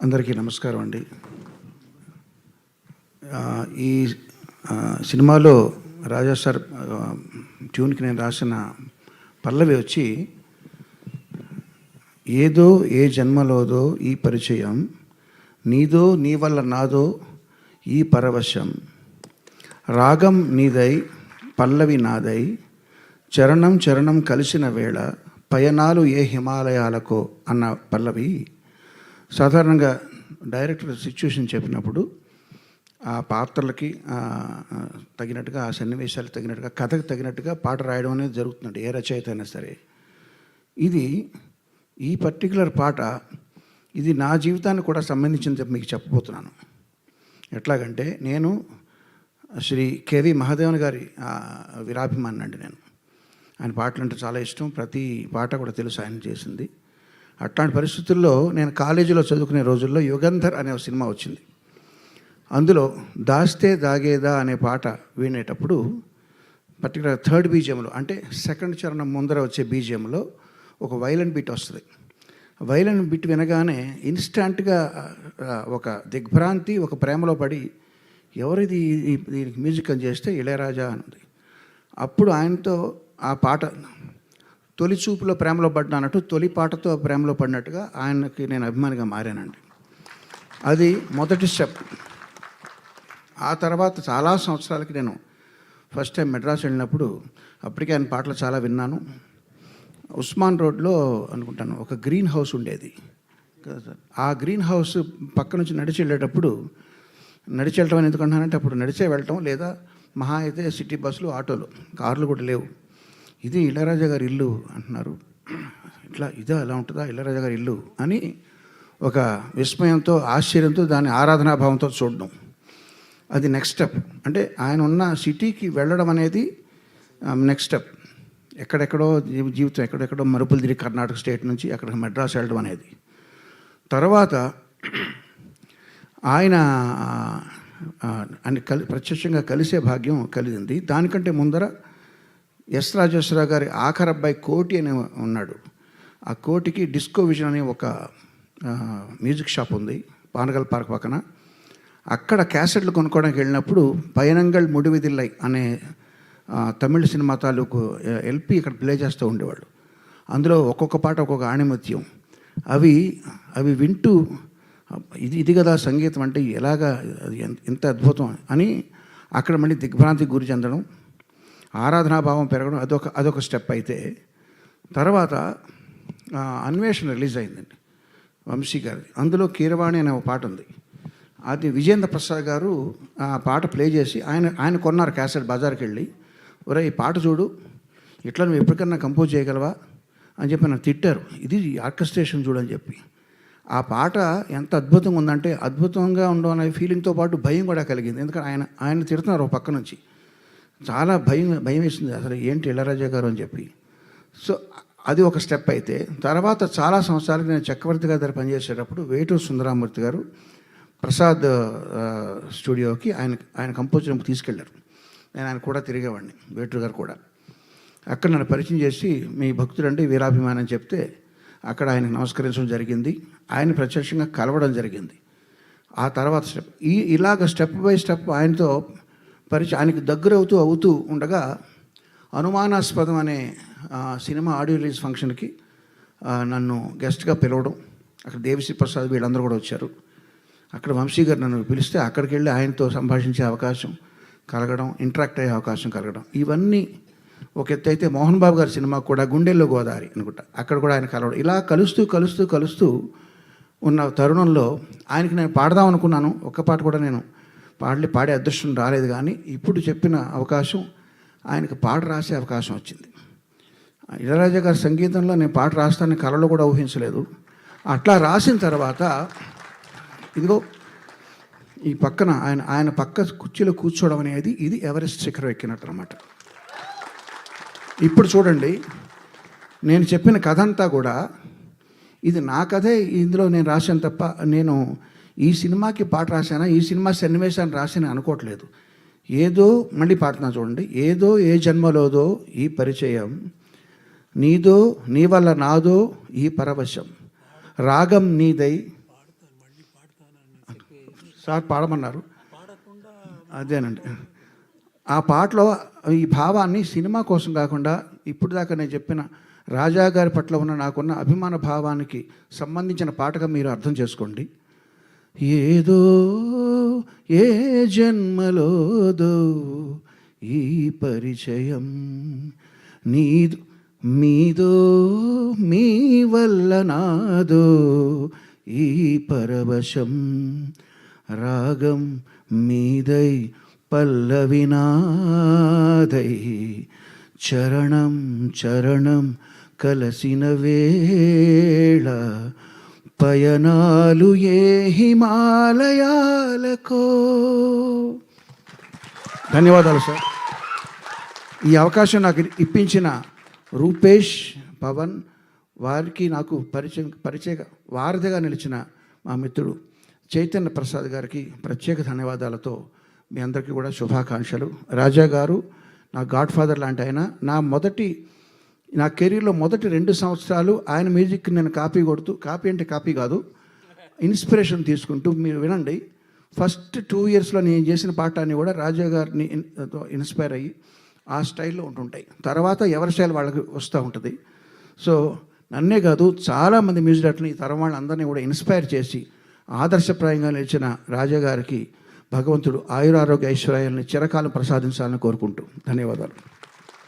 అందరికీ నమస్కారం అండి. ఈ సినిమాలో రాజా సార్ ట్యూన్కి నేను రాసిన పల్లవి వచ్చి, ఏదో ఏ జన్మలోదో ఈ పరిచయం, నీదో నీ వల్ల నాదో ఈ పరవశం, రాగం నీదై పల్లవి నాదై, చరణం చరణం కలిసిన వేళ పయనాలు ఏ హిమాలయాలకో అన్న పల్లవి. సాధారణంగా డైరెక్టర్ సిచ్యువేషన్ చెప్పినప్పుడు ఆ పాత్రలకి తగినట్టుగా, ఆ సన్నివేశాలకు తగినట్టుగా, కథకు తగినట్టుగా పాట రాయడం అనేది జరుగుతుంది, ఏ రచయిత అయినా సరే. ఇది ఈ పర్టికులర్ పాట ఇది నా జీవితానికి కూడా సంబంధించింది మీకు చెప్పబోతున్నాను. ఎట్లాగంటే, నేను శ్రీ కేవి మహాదేవన్ గారి వీరాభిమాని అండి. నేను ఆయన పాటలు అంటే చాలా ఇష్టం, ప్రతి పాట కూడా తెలుసు ఆయన చేసింది. అట్లాంటి పరిస్థితుల్లో నేను కాలేజీలో చదువుకునే రోజుల్లో యుగంధర్ అనే ఒక సినిమా వచ్చింది. అందులో దాస్తే దాగేదా అనే పాట వినేటప్పుడు పర్టికులర్ థర్డ్ బీజియంలో, అంటే సెకండ్ చరణం ముందర వచ్చే బీజియంలో ఒక వైలన్ బీట్ వస్తుంది. వైలన్ బీట్ వినగానే ఇన్స్టాంట్గా ఒక దిగ్భ్రాంతి, ఒక ప్రేమలో పడి, ఎవరిది దీనికి మ్యూజిక్ అని చేస్తే ఇళయరాజా అని. అప్పుడు ఆయనతో ఆ పాట తొలి చూపులో ప్రేమలో పడ్డానట్టు, తొలి పాటతో ప్రేమలో పడినట్టుగా ఆయనకి నేను అభిమానిగా మారానండి. అది మొదటి స్టెప్. ఆ తర్వాత చాలా సంవత్సరాలకి నేను ఫస్ట్ టైం మెడ్రాస్ వెళ్ళినప్పుడు, అప్పటికే ఆయన పాటలు చాలా విన్నాను. ఉస్మాన్ రోడ్లో అనుకుంటాను ఒక గ్రీన్ హౌస్ ఉండేది కదా సార్. ఆ గ్రీన్ హౌస్ పక్క నుంచి నడిచి వెళ్ళేటప్పుడు, నడిచి వెళ్ళటం అని ఎందుకంటానంటే అప్పుడు నడిచే వెళ్ళటం, లేదా మహా అయితే సిటీ బస్సులు, ఆటోలు, కార్లు కూడా లేవు. ఇది ఇళయరాజా గారి ఇల్లు అంటున్నారు, ఇట్లా ఇదా ఎలా ఉంటుందా ఇళయరాజా గారి ఇల్లు అని ఒక విస్మయంతో, ఆశ్చర్యంతో, దాని ఆరాధనాభావంతో చూడడం. అది నెక్స్ట్ స్టెప్. అంటే ఆయన ఉన్న సిటీకి వెళ్ళడం అనేది నెక్స్ట్ స్టెప్. ఎక్కడెక్కడో జీవితం ఎక్కడెక్కడో మరుపులు తిరిగి కర్ణాటక స్టేట్ నుంచి అక్కడ మెడ్రాస్ వెళ్ళడం అనేది. తర్వాత ఆయన ప్రత్యక్షంగా కలిసే భాగ్యం కలిగింది. దానికంటే ముందర ఎస్ రాజేశ్వరరావు గారి ఆఖరి అబ్బాయి కోటి అని ఉన్నాడు. ఆ కోటికి డిస్కో విజన్ అనే ఒక మ్యూజిక్ షాప్ ఉంది పానగల్ పార్క్ పక్కన. అక్కడ క్యాసెట్లు కొనుక్కోవడానికి వెళ్ళినప్పుడు పయనంగల్ ముడివిదిల్లై అనే తమిళ సినిమా తాలూకు ఎల్పి ఇక్కడ ప్లే చేస్తూ ఉండేవాళ్ళు. అందులో ఒక్కొక్క పాట ఒక్కొక్క ఆణిముత్యం. అవి వింటూ ఇది కదా సంగీతం అంటే, ఎలాగా ఎంత అద్భుతం అని అక్కడ మళ్ళీ దిగ్భ్రాంతికి గురి చెందడం, ఆరాధనాభావం పెరగడం, అదొక స్టెప్. అయితే తర్వాత అన్వేషణ రిలీజ్ అయిందండి వంశీ గారిది. అందులో కీరవాణి అనే ఒక పాట ఉంది. అది విజేంద్ర ప్రసాద్ గారు ఆ పాట ప్లే చేసి ఆయన కొన్నారు క్యాసెట్ బజార్కి వెళ్ళి. ఒరే ఈ పాట చూడు, ఇట్లా నువ్వు ఎప్పటికన్నా కంపోజ్ చేయగలవా అని చెప్పి నన్ను తిట్టారు. ఇది ఆర్కెస్ట్రేషన్ చూడని చెప్పి. ఆ పాట ఎంత అద్భుతంగా ఉందంటే, అద్భుతంగా ఉండడం అనే ఫీలింగ్తో పాటు భయం కూడా కలిగింది. ఎందుకంటే ఆయన తిడుతున్నారు ఒక పక్క నుంచి. చాలా భయం వేసింది, అసలు ఏంటి ఇళయరాజా గారు అని చెప్పి. సో అది ఒక స్టెప్. అయితే తర్వాత చాలా సంవత్సరాలకి నేను చక్రవర్తి గారి దగ్గర పనిచేసేటప్పుడు వేటూరు సుందరామూర్తి గారు ప్రసాద్ స్టూడియోకి ఆయన కంపోజర్ తీసుకెళ్లారు. నేను ఆయన కూడా తిరిగేవాడిని, వేటూరు గారు కూడా. అక్కడ నన్ను పరిచయం చేసి, మీ భక్తుడంటే వీరాభిమానం అని చెప్తే అక్కడ ఆయనకు నమస్కరించడం జరిగింది. ఆయన ప్రత్యక్షంగా కలవడం జరిగింది. ఆ తర్వాత స్టెప్ ఇలాగ స్టెప్ బై స్టెప్ ఆయనతో ఆయనకి దగ్గర అవుతూ ఉండగా, అనుమానాస్పదం అనే సినిమా ఆడియో రిలీజ్ ఫంక్షన్కి నన్ను గెస్ట్గా పిలవడం. అక్కడ దేవిశ్రీ ప్రసాద్ వీళ్ళందరూ కూడా వచ్చారు. అక్కడ వంశీ గారు నన్ను పిలిస్తే అక్కడికి వెళ్ళి ఆయనతో సంభాషించే అవకాశం కలగడం, ఇంటరాక్ట్ అయ్యే అవకాశం కలగడం, ఇవన్నీ ఒక ఎత్తు. అయితే మోహన్ బాబు గారి సినిమా కూడా గుండెల్లో గోదావరి అనుకుంటా, అక్కడ కూడా ఆయన కలవడం. ఇలా కలుస్తూ ఉన్న తరుణంలో ఆయనకి నేను పాడదాం అనుకున్నాను. ఒక్క పాట కూడా నేను పాడే అదృష్టం రాలేదు. కానీ ఇప్పుడు చెప్పిన అవకాశం, ఆయనకు పాట రాసే అవకాశం వచ్చింది. ఇళయరాజా గారి సంగీతంలో నేను పాట రాస్తానని కలలో కూడా ఊహించలేదు. అట్లా రాసిన తర్వాత ఇదిగో ఈ పక్కన ఆయన పక్క కుర్చీలో కూర్చోవడం అనేది, ఇది ఎవరెస్ట్ శిఖరం ఎక్కినట్టు అన్నమాట. ఇప్పుడు చూడండి, నేను చెప్పిన కథ అంతా కూడా ఇది నా కథే, ఇందులో నేను రాశాను తప్ప నేను ఈ సినిమాకి పాట రాశానా, ఈ సినిమా సన్నివేశాన్ని రాశాను అనుకోవట్లేదు. ఏదో, మళ్ళీ పాడుతున్నా చూడండి. ఏదో ఏ జన్మలోదో ఈ పరిచయం, నీదో నీ వల్ల నాదో ఈ పరవశం, రాగం నీదై సార్ పాడమన్నారు. అదేనండి. ఆ పాటలో ఈ భావాన్ని సినిమా కోసం కాకుండా ఇప్పుడు దాకా నేను చెప్పిన రాజా గారి పట్ల ఉన్న నాకున్న అభిమాన భావానికి సంబంధించిన పాటగా మీరు అర్థం చేసుకోండి. ఏదో ఏ జన్మలోదో ఈ పరిచయం నీదు మీదో మీ వల్ల నాదో ఈ పరవశం రాగం మీదై పల్లవినాదై చరణం చరణం కలసిన వేళ పయనాలు ఏ హిమాలయాలకో. ధన్యవాదాలు సార్. ఈ అవకాశం నాకు ఇప్పించిన రూపేష్, పవన్ వారికి నాకు పరిచయ వారధిగా నిలిచిన మా మిత్రుడు చైతన్య ప్రసాద్ గారికి ప్రత్యేక ధన్యవాదాలతో మీ అందరికీ కూడా శుభాకాంక్షలు. రాజా గారు నా గాడ్ ఫాదర్ లాంటి ఆయన. నా కెరీర్లో మొదటి 2 సంవత్సరాలు ఆయన మ్యూజిక్ నేను కాపీ కొడుతూ, కాపీ అంటే కాపీ కాదు, ఇన్స్పిరేషన్ తీసుకుంటూ, మీరు వినండి, ఫస్ట్ 2 ఇయర్స్లో నేను చేసిన పాఠాన్ని కూడా రాజా గారిని ఇన్స్పైర్ అయ్యి ఆ స్టైల్లో ఉంటుంటాయి. తర్వాత ఎవరి స్టైల్ వాళ్ళకి వస్తూ ఉంటుంది. సో నన్నే కాదు, చాలామంది మ్యూజిక్ డైరెక్టర్ని ఈ తరం వాళ్ళందరినీ కూడా ఇన్స్పైర్ చేసి ఆదర్శప్రాయంగా నిలిచిన రాజా గారికి భగవంతుడు ఆయురారోగ్య ఐశ్వర్యాలని చిరకాలం ప్రసాదించాలని కోరుకుంటూ ధన్యవాదాలు.